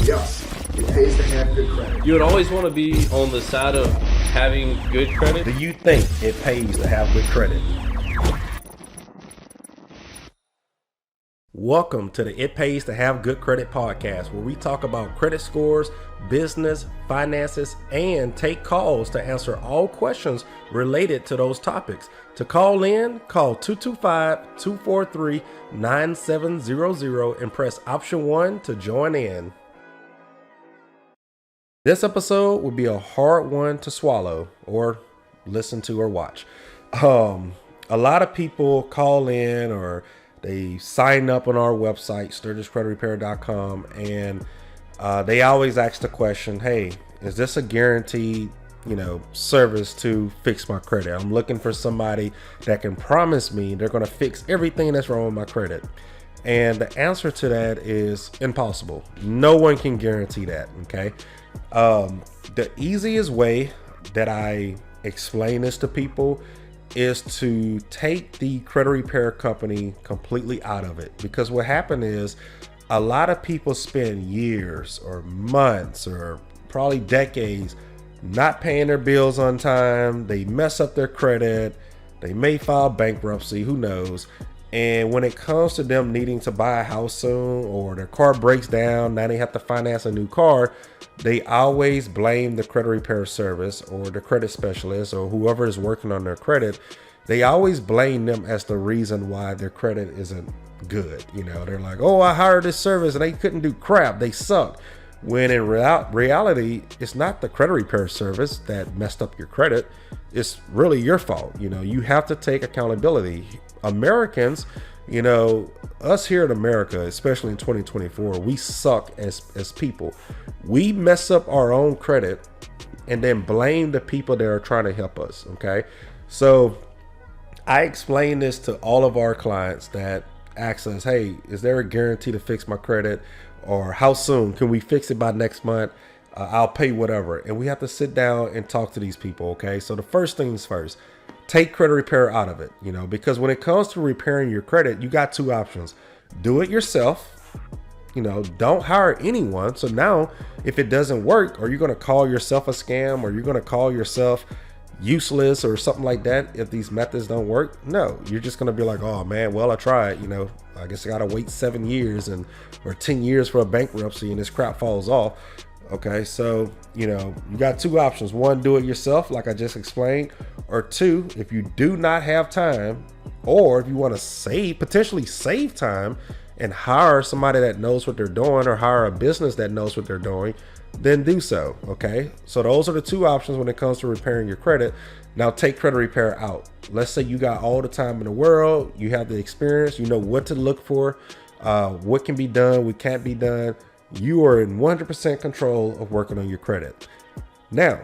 Yes, it pays to have good credit. You would always want to be on the side of having good credit. Do you think it pays to have good credit? Welcome to the It Pays to Have Good Credit podcast, where we talk about credit scores, business, finances, and take calls to answer all questions related to those topics. To call in, call 225-243-9700 and press option 1 to join in. This episode would be a hard one to swallow or listen to or watch. A lot of people call in or they sign up on our website, sturgiscreditrepair.com, and they always ask the question, hey, is this a guaranteed, service to fix my credit? I'm looking for somebody that can promise me they're going to fix everything that's wrong with my credit. And the answer to that is impossible. No one can guarantee that, okay? The easiest way that I explain this to people is to take the credit repair company completely out of it. Because what happened is a lot of people spend years or months or probably decades not paying their bills on time. They mess up their credit. They may file bankruptcy, who knows? And when it comes to them needing to buy a house soon, or their car breaks down, now they have to finance a new car, they always blame the credit repair service or the credit specialist or whoever is working on their credit. They always blame them as the reason why their credit isn't good. They're like, oh, I hired this service and they couldn't do crap. They suck. When in reality, it's not the credit repair service that messed up your credit. It's really your fault. You have to take accountability. Americans, us here in America, especially in 2024, we suck as people. We mess up our own credit and then blame the people that are trying to help us. Okay. So I explain this to all of our clients that ask us, hey, is there a guarantee to fix my credit? Or how soon can we fix it by next month? I'll pay whatever. And we have to sit down and talk to these people. Okay. So the first things first, take credit repair out of it, because when it comes to repairing your credit, you got two options. Do it yourself, don't hire anyone. So now if it doesn't work, are you going to call yourself a scam, or you're going to call yourself useless or something like that if these methods don't work? No, you're just going to be like, oh man, well, I tried, I guess I got to wait 7 years or 10 years for a bankruptcy and this crap falls off. Okay, so, you got two options. One, do it yourself, like I just explained. Or two, if you do not have time, or if you want to potentially save time and hire somebody that knows what they're doing, or hire a business that knows what they're doing, then do so. Okay, so those are the two options when it comes to repairing your credit. Now take credit repair out. Let's say you got all the time in the world, you have the experience, you know what to look for, what can be done, what can't be done. You are in 100% control of working on your credit. Now,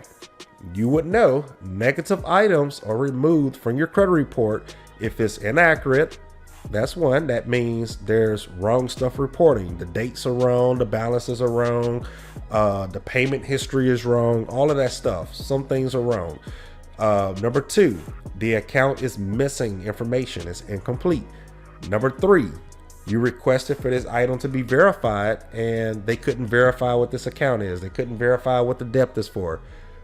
you would know negative items are removed from your credit report if it's inaccurate. That's one. That means there's wrong stuff reporting. The dates are wrong, the balances are wrong, the payment history is wrong, all of that stuff. Some things are wrong. Number two, the account is missing information. It's incomplete. Number three, you requested for this item to be verified and they couldn't verify what this account is. They couldn't verify what the depth is for.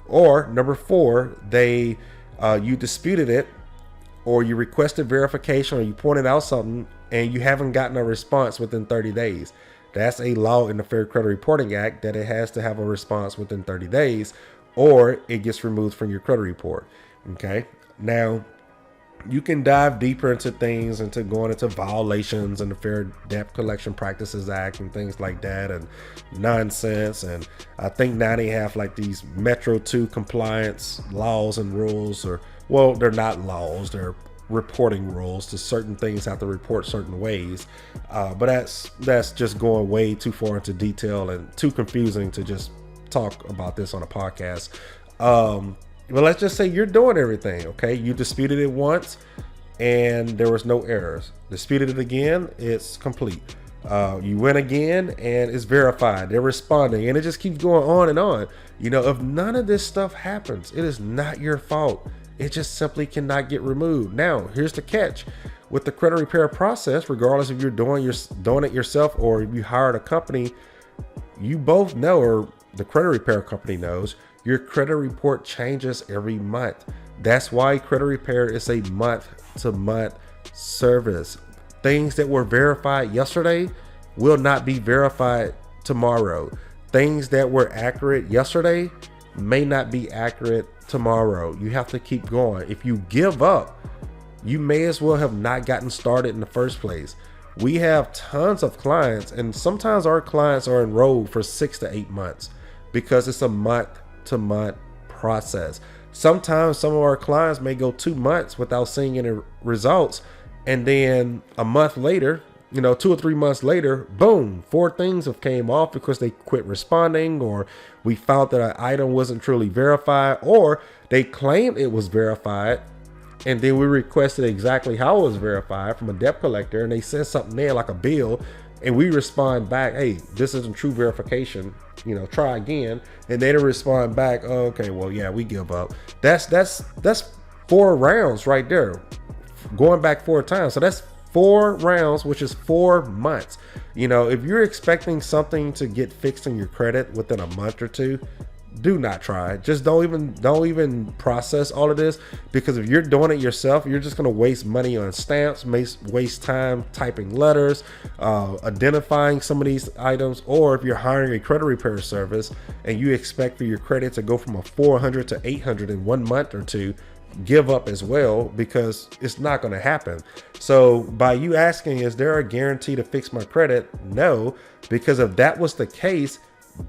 Or number four, you disputed it, or you requested verification, or you pointed out something and you haven't gotten a response within 30 days. That's a law in the Fair Credit Reporting Act that it has to have a response within 30 days or it gets removed from your credit report. Okay. Now, you can dive deeper into things, into going into violations and the Fair Debt Collection Practices Act and things like that and nonsense. And I think now they have like these Metro 2 compliance laws and rules, or, well, they're not laws, they're reporting rules. To certain things have to report certain ways. But that's just going way too far into detail and too confusing to just talk about this on a podcast. But let's just say you're doing everything, okay? You disputed it once and there was no errors. Disputed it again, it's complete. You went again and it's verified. They're responding, and it just keeps going on and on. If none of this stuff happens, it is not your fault. It just simply cannot get removed. Now, here's the catch. With the credit repair process, regardless if you're doing it yourself or if you hired a company, you both know, or the credit repair company knows, your credit report changes every month. That's why credit repair is a month-to-month service. Things that were verified yesterday will not be verified tomorrow. Things that were accurate yesterday may not be accurate tomorrow. You have to keep going. If you give up, you may as well have not gotten started in the first place. We have tons of clients, and sometimes our clients are enrolled for 6 to 8 months because it's a month-to-month process. Sometimes some of our clients may go 2 months without seeing any results, and then a month later, 2 or 3 months later, boom, 4 things have came off because they quit responding, or we found that an item wasn't truly verified, or they claimed it was verified, and then we requested exactly how it was verified from a debt collector, and they sent something there like a bill, and we respond back, hey, this isn't true verification, try again. And they respond back, oh, okay, well, yeah, we give up. That's 4 rounds right there, going back 4 times. So that's 4 rounds, which is 4 months. If you're expecting something to get fixed in your credit within a month or 2, do not try it. Just don't even process all of this, because if you're doing it yourself, you're just going to waste money on stamps, waste time typing letters, identifying some of these items. Or if you're hiring a credit repair service and you expect for your credit to go from a 400 to 800 in 1 month or 2, give up as well, because it's not going to happen. So by you asking, is there a guarantee to fix my credit? No, because if that was the case,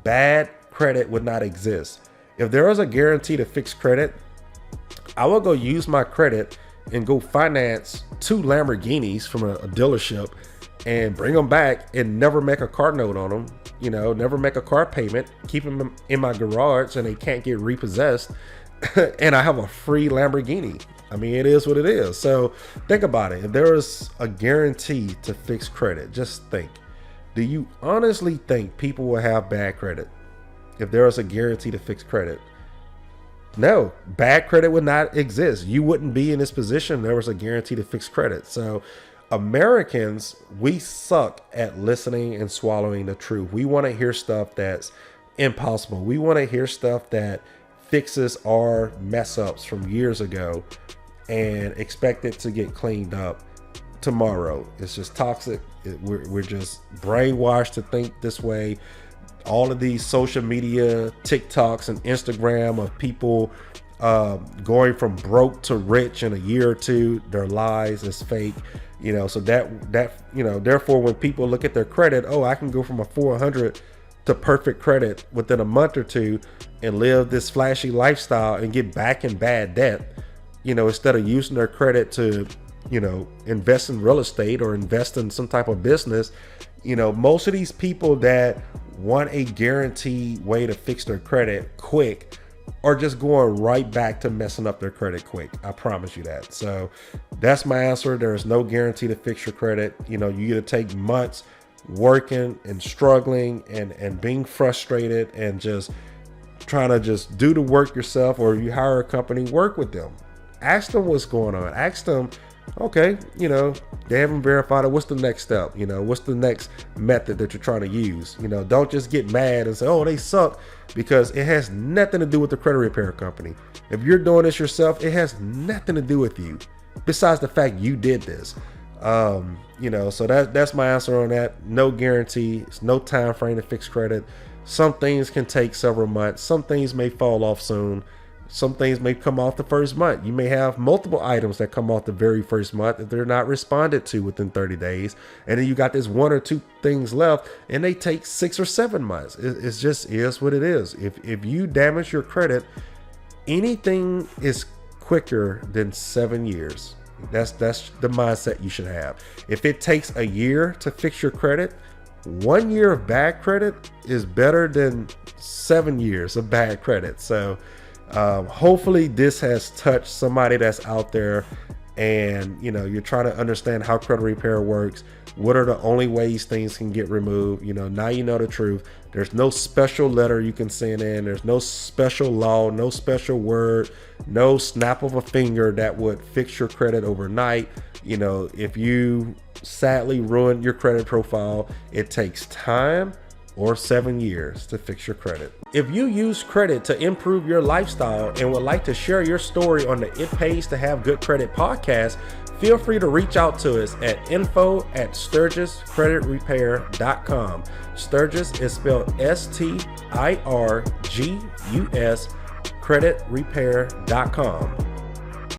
bad credit would not exist. If there was a guarantee to fix credit, I will go use my credit and go finance 2 Lamborghinis from a dealership and bring them back and never make a car note on them, never make a car payment, keep them in my garage and they can't get repossessed. And I have a free Lamborghini. I mean, it is what it is. So think about it. If there is a guarantee to fix credit, just think, do you honestly think people will have bad credit if there was a guarantee to fix credit? No, bad credit would not exist. You wouldn't be in this position if there was a guarantee to fix credit. So Americans, we suck at listening and swallowing the truth. We want to hear stuff that's impossible. We want to hear stuff that fixes our mess ups from years ago and expect it to get cleaned up tomorrow. It's just toxic. We're just brainwashed to think this way. All of these social media, TikToks and Instagram of people going from broke to rich in a year or 2, they're lies, it's fake. So therefore when people look at their credit, oh, I can go from a 400 to perfect credit within a month or 2 and live this flashy lifestyle and get back in bad debt, instead of using their credit to, invest in real estate or invest in some type of business. Most of these people that want a guaranteed way to fix their credit quick are just going right back to messing up their credit quick. I promise you that. So that's my answer. There is no guarantee to fix your credit. You either take months working and struggling and being frustrated and just trying to just do the work yourself, or you hire a company, work with them, ask them what's going on, ask them, okay, they haven't verified it, what's the next step, what's the next method that you're trying to use. Don't just get mad and say, oh, they suck, because it has nothing to do with the credit repair company. If you're doing this yourself, it has nothing to do with you besides the fact you did this. So that's my answer on that. No guarantee. It's no time frame to fix credit. Some things can take several months. Some things may fall off soon. Some things may come off the first month. You may have multiple items that come off the very first month if they're not responded to within 30 days. And then you got this 1 or 2 things left and they take 6 or 7 months. It's just is what it is. If you damage your credit, anything is quicker than 7 years. That's the mindset you should have. If it takes a year to fix your credit, 1 year of bad credit is better than 7 years of bad credit. So hopefully this has touched somebody that's out there and you're trying to understand how credit repair works. What are the only ways things can get removed? Now you know the truth. There's no special letter you can send in. There's no special law, no special word, no snap of a finger that would fix your credit overnight. If you sadly ruin your credit profile, it takes time, or 7 years to fix your credit. If you use credit to improve your lifestyle and would like to share your story on the It Pays to Have Good Credit podcast, feel free to reach out to us at info@sturgiscreditrepair.com. Sturgis is spelled STIRGUS, creditrepair.com.